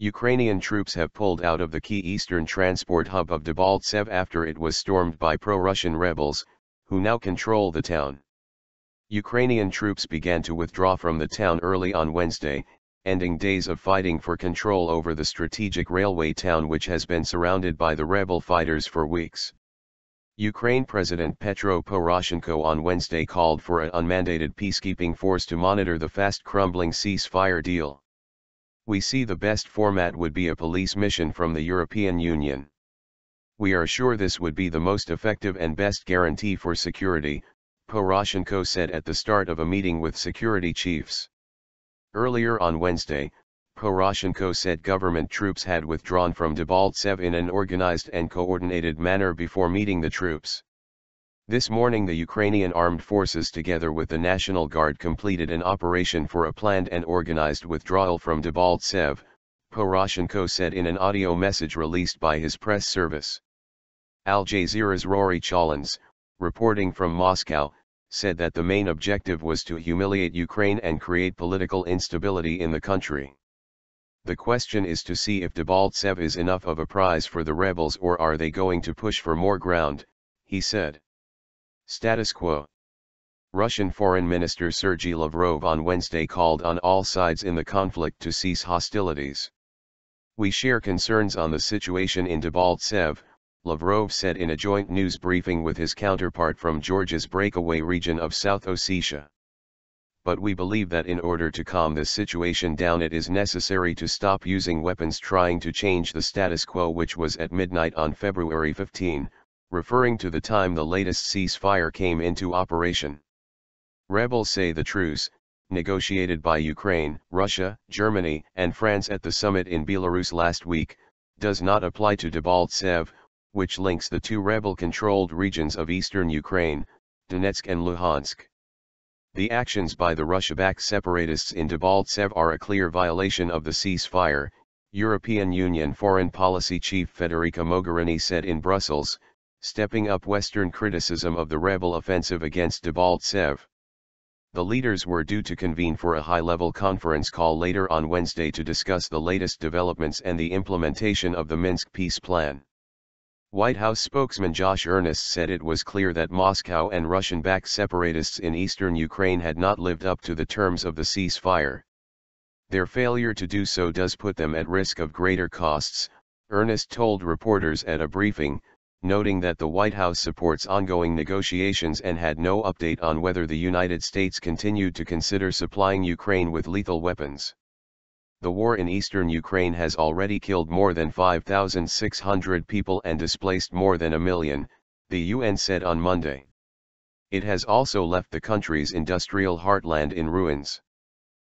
Ukrainian troops have pulled out of the key eastern transport hub of Debaltseve after it was stormed by pro-Russian rebels, who now control the town. Ukrainian troops began to withdraw from the town early on Wednesday, ending days of fighting for control over the strategic railway town which has been surrounded by the rebel fighters for weeks. Ukraine President Petro Poroshenko on Wednesday called for an unmandated peacekeeping force to monitor the fast-crumbling ceasefire deal. "We see the best format would be a police mission from the European Union. We are sure this would be the most effective and best guarantee for security," Poroshenko said at the start of a meeting with security chiefs. Earlier on Wednesday, Poroshenko said government troops had withdrawn from Debaltseve in an organized and coordinated manner before meeting the troops. This morning the Ukrainian armed forces together with the National Guard completed an operation for a planned and organized withdrawal from Debaltseve, Poroshenko said in an audio message released by his press service. Al Jazeera's Rory Chalens, reporting from Moscow, said that the main objective was to humiliate Ukraine and create political instability in the country. "The question is to see if Debaltseve is enough of a prize for the rebels or are they going to push for more ground," he said. Status quo. Russian Foreign Minister Sergei Lavrov on Wednesday called on all sides in the conflict to cease hostilities. "We share concerns on the situation in Debaltseve," Lavrov said in a joint news briefing with his counterpart from Georgia's breakaway region of South Ossetia. "But we believe that in order to calm this situation down it is necessary to stop using weapons trying to change the status quo which was at midnight on February 15, referring to the time the latest ceasefire came into operation. Rebels say the truce, negotiated by Ukraine, Russia, Germany, and France at the summit in Belarus last week, does not apply to Debaltseve, which links the two rebel-controlled regions of eastern Ukraine, Donetsk and Luhansk. The actions by the Russia-backed separatists in Debaltseve are a clear violation of the ceasefire," European Union Foreign Policy Chief Federica Mogherini said in Brussels, stepping up Western criticism of the rebel offensive against Debaltseve. The leaders were due to convene for a high-level conference call later on Wednesday to discuss the latest developments and the implementation of the Minsk peace plan. White House spokesman Josh Earnest said it was clear that Moscow and Russian-backed separatists in eastern Ukraine had not lived up to the terms of the ceasefire. "Their failure to do so does put them at risk of greater costs," Earnest told reporters at a briefing, noting that the White House supports ongoing negotiations and had no update on whether the United States continued to consider supplying Ukraine with lethal weapons. The war in eastern Ukraine has already killed more than 5,600 people and displaced more than 1 million, the UN said on Monday. It has also left the country's industrial heartland in ruins.